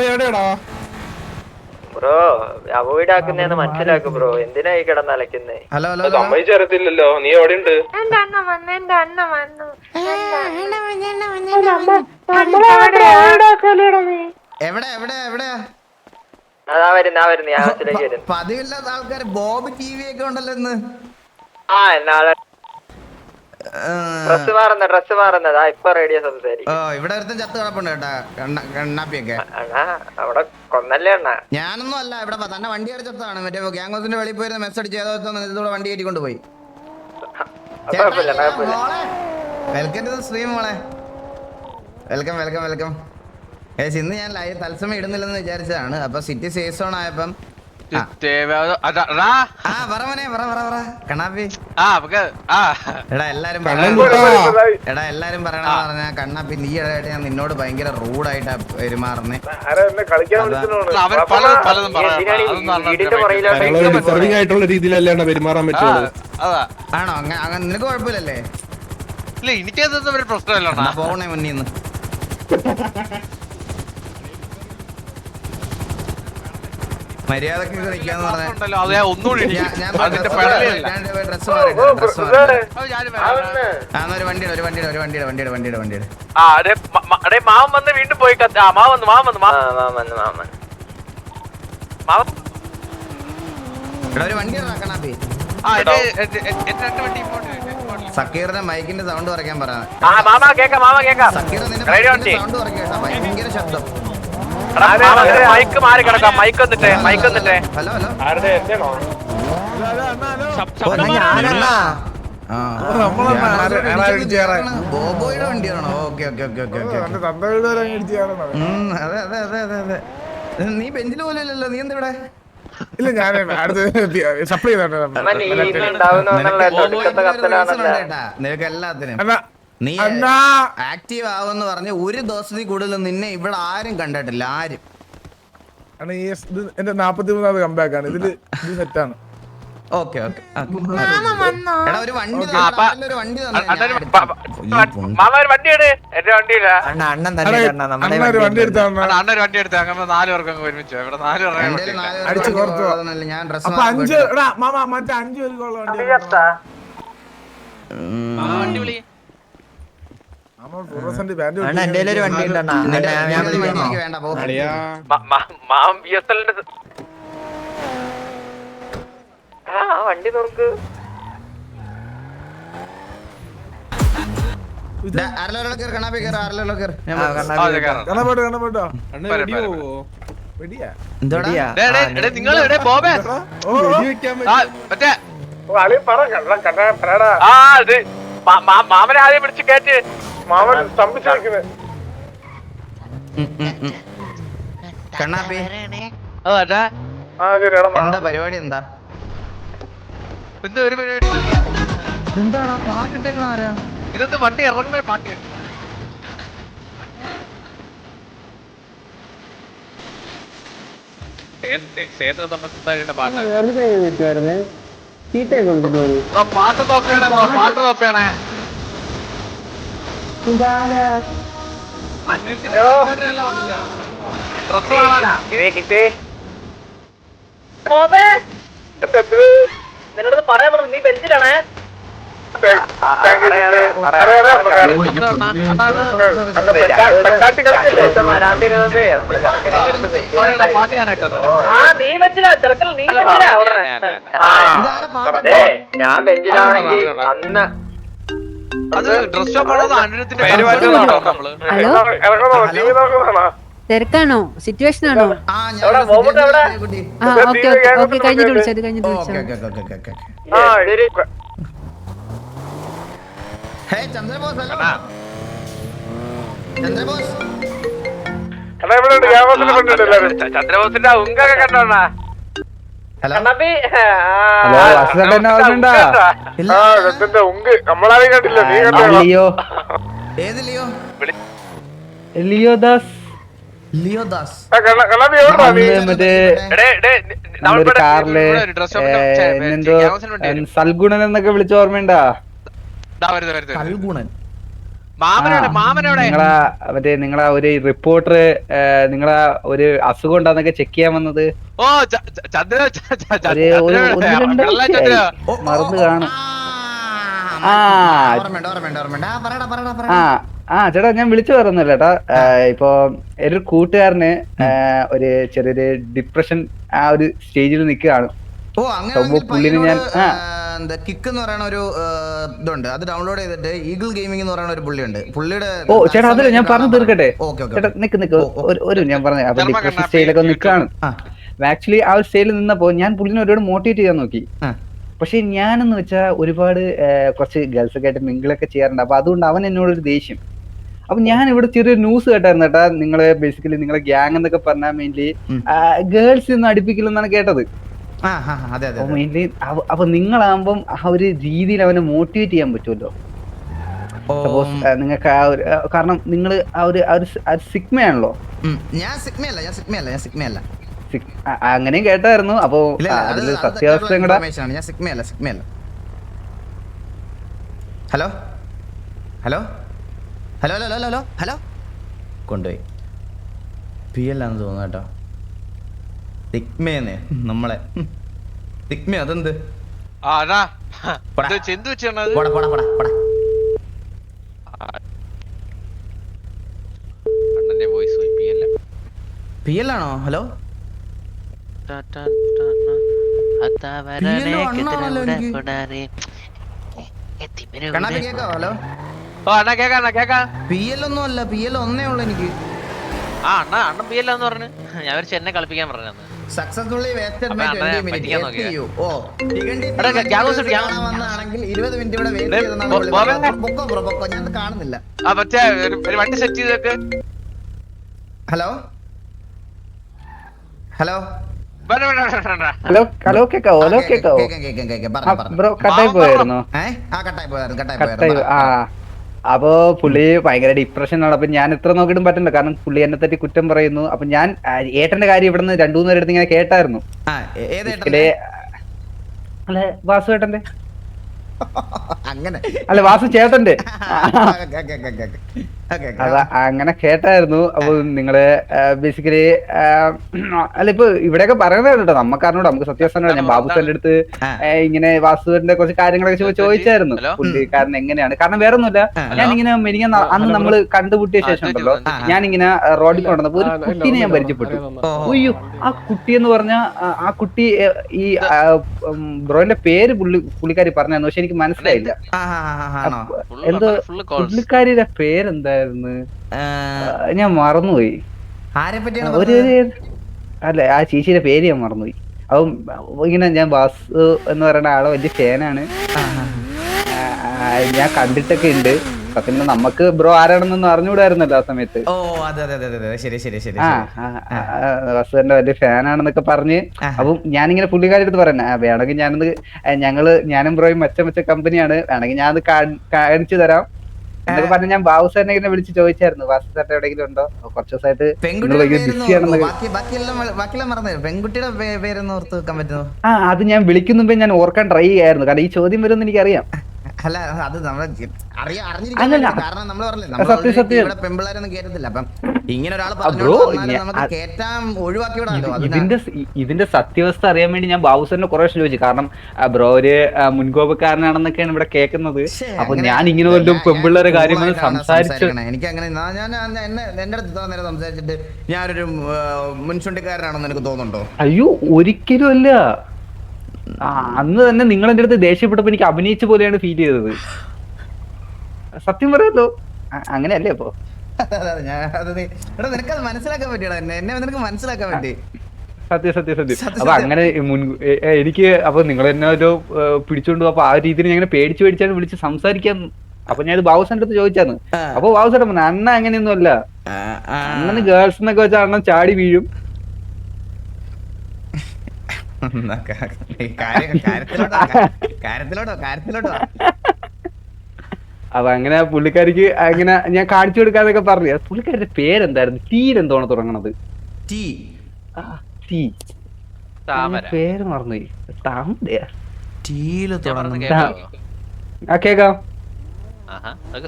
എവിടെയാടാ bro avoid ആക്കുന്നേന്ന് മനസ്സിലാക്കും bro. എന്തിനായി കിടന്നലക്കുന്നേ? Hello hello സമ്മതിച്ചറിയത്തില്ലല്ലോ. നീ എവിടെ ഉണ്ട്? എന്റെ അണ്ണ വന്നു എവിടെ എവിടെ എവിടെയാ? അതാ വരുന്ന ഞാൻ മനസ്സിലേക്ക് വരുന്നു. പതിവില്ലാത്ത ആൾക്കാര് ബോബ് ടി വി ഒക്കെ ഉണ്ടല്ലോ ഇന്ന്. നാളെ ഡ്രസ് മാറുന്നതാ. ഇപ്പൊ റേഡിയോ സംസാരിക്കും. ഓ ഇവിടെ ഒരുത്തൻ ചത്ത് കിടപ്പുണ്ട് കേട്ടാ. കണ്ണാപ്പിയൊക്കെ അണ്ണാ അവിടെ കൊന്നല്ലേ അണ്ണാ? ഞാനൊന്നും അല്ല, ഇവിടെ തന്നെ വണ്ടി അടിച്ചതാണ്. മറ്റേ ഗ്യാങ്സിന്റെ വെളിയിൽ പോയിരുന്ന മെസ്സ് അടിച്ച് ഏതോ ഇതോടെ വണ്ടി കയറ്റിക്കൊണ്ട് പോയി. വെൽക്കം ടു ദ സ്ട്രീം മോളെ. Welcome welcome welcome. ഇന്ന് ഞാൻ ലൈവ് തത്സമയം ഇടുന്നില്ലെന്ന് വിചാരിച്ചതാണ്. അപ്പൊ സിറ്റി സേഫ് സോൺ ആയപ്പം കണ്ണാപ്പി എടാ എല്ലാരും പറയണെന്ന് പറഞ്ഞാ കണ്ണാപ്പി നീ ഇടയായിട്ട് ഞാൻ നിന്നോട് ഭയങ്കര റൂഡായിട്ടാ പെരുമാറുന്നേ. ആണോ? അങ്ങനെ നിനക്ക് കുഴപ്പമില്ലല്ലേ? പോകണേ മുന്നീന്ന്. മര്യാദക്ക് നിൽക്കാന്ന് പറഞ്ഞ വണ്ടിയുടെ മാവൻ വന്ന് വീണ്ടും പോയി ഒരു വണ്ടി ഇറക്കണാപ്പി. സക്കീറിന്റെ മൈക്കിന്റെ സൗണ്ട് കുറയ്ക്കാൻ പറയാം. സക്കീർ നിന്റെ സൗണ്ട് കുറയ്ക്കട്ടോ, ഭയങ്കര ശബ്ദം. മൈക്ക് മാറി കിടക്കാം. മൈക്ക് വന്നിട്ടേ ഹലോ ഹലോ ബോബോയുടെ വണ്ടിയാണോ? Okay okay okay okay okay. അതെ അതെ അതെ അതെ അതെ. നീ ബെഞ്ചിൽ പോലും ഇല്ലല്ലോ. നീ എന്താ ഇവിടെ? ഇല്ല ഞാൻ സപ്ലൈ നിനക്ക് എല്ലാത്തിനും നീ ആക്റ്റീവ് ആവുമെന്ന് പറഞ്ഞ് ഒരു ദിവസത്തിൽ കൂടുതൽ നിന്നെ ഇവിടെ ആരും കണ്ടിട്ടില്ല. ആരും. എന്റെ 43ാമത് കമ്പാക്ക് ആണ്. ഇതില് സെറ്റാണ്. Okay okay. ഒരു വണ്ടി ഞാൻ ഡ്രസ് മറ്റേ 5 വണ്ടി നോക്ക്. മാമനെ ആദ്യം പിടിച്ച് കയറ്റ്. മാമൻ സ്തംഭിച്ചിരിക്കുന്നത്. കണ്ണാപ്പി എന്താ പരിപാടി? എന്താ ഒരു പരിപാടി? എന്താണോ പാട്ടിട്ടേക്കണ? ആരാ ഇതെന്ത് വണ്ടി ഇറങ്ങുന്ന പാട്ട്? പാട്ട് നോക്കണേ. നിന്നോട് പറയാൻ പറഞ്ഞു. നീ ബെഞ്ചിലാണേ. ഞാൻ ബെഞ്ചിലാണെങ്കിൽ അന്ന് തിരക്കാണോ? സിറ്റുവേഷൻ ആണോ? കഴിഞ്ഞിട്ട് വിളിച്ചത് ചന്ദ്രബോസിന്റെ ഉങ്കൊക്കെ കണ്ടോണ്ടാ? ഉങ്ക് നമ്മളാരും കണ്ടില്ല. നീ കണ്ടോ? ലിയോദാസ് സൽഗുണൻ എന്നൊക്കെ വിളിച്ച ഓർമ്മയുണ്ടാ? കൽഗുണൻ. മാമനോടെ നിങ്ങളെ ഒരു റിപ്പോർട്ടർ നിങ്ങളെ ഒരു അസുഖം ഉണ്ടെന്നൊക്കെ ചെക്ക് ചെയ്യാൻ വന്നത്. ഓ ചന്ദ്ര മറന്നു കാണും. ചേട്ടാ ഞാൻ വിളിച്ചു പറയുന്നില്ല ചേട്ടാ. ഇപ്പൊ ഒരു കൂട്ടുകാരന് ഒരു ചെറിയൊരു ഡിപ്രഷൻ ആ ഒരു സ്റ്റേജിൽ നിൽക്കുകയാണ്. ഓ അങ്ങനെ കിക്ക് എന്ന് പറയുന്ന ഒരു ഇതുണ്ട്, അത് ഡൗൺലോഡ് ചെയ്തിട്ട് ഈഗിൾ ഗെയിമിംഗ് എന്ന് പറയുന്ന ഒരു പുള്ളിയുണ്ട്. പുള്ളിയുടെ ഓ ചേട്ടാ അതല്ല ഞാൻ പറഞ്ഞു തീർക്കട്ടെ ചേട്ടാ. നിക്ക് ഒരു ഞാൻ പറഞ്ഞു അപ്പൊ ഡിപ്രഷൻ സ്റ്റേജിലൊക്കെ നിൽക്കുകയാണ്. ആക്ച്വലി ആ ഒരു സ്റ്റേജിൽ നിന്നപ്പോ ഞാൻ പുള്ളിനെ ഒരുപാട് മോട്ടിവേറ്റ് ചെയ്യാൻ നോക്കി. പക്ഷെ ഞാനെന്ന് വെച്ചാൽ ഒരുപാട് കുറച്ച് ഗേൾസ് ഒക്കെ ആയിട്ട് മിങ്കിളൊക്കെ ചെയ്യാറുണ്ട്. അപ്പൊ അതുകൊണ്ട് അവൻ എന്നോടൊരു ദേഷ്യം. അപ്പൊ ഞാൻ ഇവിടെ ചെറിയൊരു ന്യൂസ് കേട്ടായിരുന്നു ചേട്ടാ. നിങ്ങള് ബേസിക്കലി നിങ്ങളെ ഗ്യാങ് എന്നൊക്കെ പറഞ്ഞാൽ മെയിൻലി ഗേൾസ് ഒന്നും അടുപ്പിക്കില്ലെന്നാണ് കേട്ടത്. മെയിൻലി അപ്പൊ നിങ്ങളാകുമ്പം ആ ഒരു രീതിയിൽ അവനെ മോട്ടിവേറ്റ് ചെയ്യാൻ പറ്റുമല്ലോ. സപ്പോസ് നിങ്ങൾക്ക് ആ ഒരു കാരണം നിങ്ങൾ ആ ഒരു സിഗ്മയാണല്ലോ. അങ്ങനെയും കേട്ടായിരുന്നു. അപ്പൊ അതില് സത്യാവസ്ഥ കൂടെ. Hello hello hello hello hello hello hello കൊണ്ടുപോയി PL ആണെന്ന് തോന്നുന്നു കേട്ടോ. സിഗ്മേന്ന് നമ്മളെ സിഗ്മ അതെന്ത് PL ആണോ? ഹലോ ഹലോ PL ഒന്നും അല്ല, PL ഒന്നേ ഉള്ളു എനിക്ക്. അണ്ണൻ PL എന്ന് പറഞ്ഞു. ഞാൻ ഒരു ചെന്നെ കളിപ്പിക്കാൻ പറഞ്ഞു. Successfully wasted my 20 minute FTU. ഓ വന്നാണെങ്കിൽ 20 മിനിറ്റ് ഇവിടെ വെയിറ്റ് ചെയ്തെന്നാണ് പൊക്കോ ഞാൻ കാണുന്നില്ല. വണ്ടി സെറ്റ് ചെയ്തേക്ക്. ഹലോ ഹലോ ഹലോ ഹലോ കേക്കാവോ? ഹലോ കേക്കാവോ? ബ്രോ കട്ടായി പോയായിരുന്നു. അപ്പൊ പുള്ളി ഭയങ്കര ഡിപ്രഷനാണ്. അപ്പൊ ഞാൻ ഇത്ര നോക്കിയിട്ടും പറ്റില്ല, കാരണം പുള്ളി എന്നെ പറ്റി കുറ്റം പറയുന്നു. അപ്പൊ ഞാൻ ഏട്ടന്റെ കാര്യം ഇവിടുന്ന് 2-3 പേരെടുത്ത് ഇങ്ങനെ കേട്ടായിരുന്നു. അല്ലെ വാസു ഏട്ടന്റെ അങ്ങനെ അല്ല വാസു ചേട്ടന്റെ അങ്ങനെ കേട്ടായിരുന്നു. അപ്പൊ നിങ്ങള് ബേസിക്കലി അല്ല ഇപ്പൊ ഇവിടെയൊക്കെ പറയുന്നത് കേട്ടോ, നമുക്കറിഞ്ഞൂടാ, നമുക്ക് സത്യാവസ്ഥ. ഞാൻ ബാബുസാന്റെ അടുത്ത് ഇങ്ങനെ വാസുവിന്റെ കുറച്ച് കാര്യങ്ങളൊക്കെ ചോദിച്ചായിരുന്നു പുള്ളിക്കാരൻ എങ്ങനെയാണ്. കാരണം വേറെ ഒന്നുമില്ല, ഞാനിങ്ങനെ അന്ന് നമ്മള് കണ്ടുമുട്ടിയ ശേഷം ഉണ്ടല്ലോ, ഞാനിങ്ങനെ റോഡിൽ കൊണ്ടുവന്നപ്പോ ഒരു കുട്ടീനെ ഞാൻ പരിചയപ്പെട്ടു. അയ്യോ ആ കുട്ടി എന്ന് പറഞ്ഞ ആ കുട്ടി ഈ ബ്രോന്റെ പേര് പുള്ളിക്കാരി പറഞ്ഞായിരുന്നു, പക്ഷെ എനിക്ക് മനസ്സിലായില്ല എന്തോ പുള്ളിക്കാരിയുടെ പേരെന്തായിരുന്നു, ഞാൻ മറന്നുപോയി. അല്ല ആ ചേച്ചിയുടെ പേര് ഞാൻ മറന്നുപോയി. അപ്പം ഇങ്ങനെ ഞാൻ ബാസു എന്ന് പറയുന്ന ആളെ വലിയ ഫാനാണ്. ഞാൻ കണ്ടിട്ടൊക്കെ ഉണ്ട്. സത്യം നമുക്ക് ബ്രോ ആരാണെന്നൊന്നും അറിഞ്ഞുകൂടായിരുന്നല്ലോ ആ സമയത്ത്. വസുവിന്റെ വലിയ ഫാനാണെന്നൊക്കെ പറഞ്ഞ്. അപ്പം ഞാനിങ്ങനെ പുള്ളിക്കാരി അടുത്ത് പറയുന്ന വേണമെങ്കിൽ ഞാനും ബ്രോയും മെച്ച കമ്പനിയാണ്, വേണമെങ്കിൽ ഞാനത് കാണിച്ചു തരാം എന്നൊക്കെ പറഞ്ഞ് ഞാൻ ബാബുസാറിനെ ഇങ്ങനെ വിളിച്ച് ചോദിച്ചായിരുന്നു, വാസു സാറിന്റെ എവിടെയെങ്കിലും ഉണ്ടോ, കുറച്ച് ദിവസമായിട്ട് അത് ഞാൻ വിളിക്കുന്ന മുമ്പേ ഞാൻ ഓർക്കാൻ ട്രൈ ചെയ്യായിരുന്നു, കാരണം ഈ ചോദ്യം വരുമെന്ന് എനിക്കറിയാം. അല്ല അത് കാരണം നമ്മൾ പറഞ്ഞില്ലേ പെമ്പിള്ളാരൊന്നും കേട്ടത്തില്ല. അപ്പം ഇങ്ങനെ ഒരാൾ ഒഴിവാക്കി വിടാമല്ലോ. ഇതിന്റെ സത്യാവസ്ഥ അറിയാൻ വേണ്ടി ഞാൻ ബാബുസാറിനെ കുറെ ചോദിച്ചു, കാരണം ബ്രോ ഒരു മുൻകോപക്കാരനാണെന്നൊക്കെയാണ് ഇവിടെ കേൾക്കുന്നത്. അപ്പൊ ഞാൻ ഇങ്ങനെ വല്ലതും പെമ്പിള്ളേരെ കാര്യങ്ങൾ സംസാരിച്ചു. എനിക്ക് അങ്ങനെ എന്റെ അടുത്ത് നേരം സംസാരിച്ചിട്ട് ഞാനൊരു മുൻചുണ്ടിക്കാരനാണെന്ന് എനിക്ക് തോന്നുന്നുണ്ടോ? അയ്യോ ഒരിക്കലും അല്ല. അന്ന് തന്നെ നിങ്ങൾ എന്റെ അടുത്ത് ദേഷ്യപ്പെട്ടപ്പോ എനിക്ക് അഭിനയിച്ച പോലെയാണ് ഫീൽ ചെയ്തത്. സത്യം പറയാലോ, അങ്ങനെയല്ലേ അപ്പൊ? നിനക്കത് മനസ്സിലാക്കാൻ പറ്റിയോ? എന്നെ നിനക്ക് മനസ്സിലാക്കാൻ പറ്റി. സത്യം. അപ്പൊ അങ്ങനെ എനിക്ക് അപ്പൊ നിങ്ങൾ എന്നെ ഒരു പിടിച്ചോണ്ട് അപ്പൊ ആ രീതിയിൽ ഞാൻ പേടിച്ചാണ് വിളിച്ച് സംസാരിക്കാൻ. അപ്പൊ ഞാൻ ബാബുസാന്റെ അടുത്ത് ചോദിച്ചാന്ന്. അപ്പൊ ബാബുസാൻ പറഞ്ഞു അണ്ണ അങ്ങനെയൊന്നും അല്ല, അണ്ണന് ഗേൾസ് എന്നൊക്കെ വെച്ചാൽ അണ്ണൻ ചാടി വീഴും. അപ്പൊ അങ്ങനെ പുള്ളിക്കാരിക്ക് അങ്ങനെ ഞാൻ കാണിച്ചു കൊടുക്കാന്നൊക്കെ പറഞ്ഞു. പുള്ളിക്കാരുടെ പേരെന്തായിരുന്നു? ടീലെന്തോണ് തുടങ്ങണത്? പേര് മറന്നുപോയി. കേക്കാം.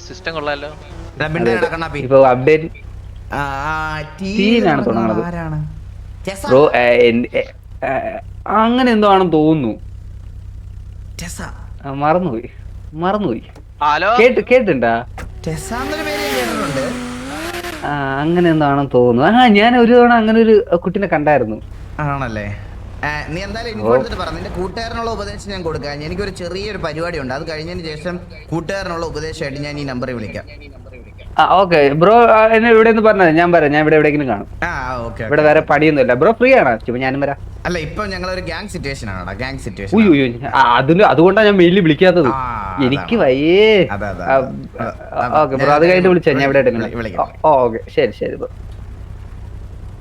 സിസ്റ്റം കൊള്ളാലോ. ഇപ്പൊ അപ്ഡേറ്റ് ടീനാണ് തുടങ്ങുന്നത് ബ്രോ. അങ്ങനെ എന്തോ ആണെന്ന് തോന്നുന്നു. മറന്നുപോയി. കേട്ടിണ്ടാ? അങ്ങനെ എന്താണെന്ന് തോന്നുന്നു. ഞാൻ ഒരു തവണ അങ്ങനെ ഒരു കുട്ടീനെ കണ്ടായിരുന്നു. ആണല്ലേ? നീ എന്തായാലും എനിക്ക് എടുത്തിട്ട് പറ. നിന്റെ കൂട്ടുകാരനുള്ള ഉപദേശം ഞാൻ കൊടുക്കാം. എനിക്കൊരു ചെറിയൊരു പരിപാടി ഉണ്ട്. അത് കഴിഞ്ഞതിന് ശേഷം കൂട്ടുകാരനുള്ള ഉപദേശമായിട്ട് ഞാൻ ഈ നമ്പറിൽ വിളിക്കാം. ഓക്കെ ബ്രോ, എന്നെ ഇവിടെ നിന്ന് പറഞ്ഞത് ഞാൻ പറയാം. ഞാൻ ഇവിടെ എവിടെയെങ്കിലും കാണും. ഇവിടെ വേറെ പണിയൊന്നുമില്ല. ബ്രോ ഫ്രീ ആണോ? ഞാനും വരാം. അല്ല, ഇപ്പൊ ഞങ്ങളൊരു ഗ്യാങ് സിറ്റുവേഷൻ ആണ്. Gang situation. അതുകൊണ്ടാണ് ഞാൻ മെയിലിൽ വിളിക്കാത്തത്. എനിക്ക് വയ്യേ. ഓക്കെ ബ്രോ, അത് കഴിഞ്ഞിട്ട് വിളിച്ചാ ഞാൻ ഇവിടെ. ഓക്കെ ശരി ബ്രോ.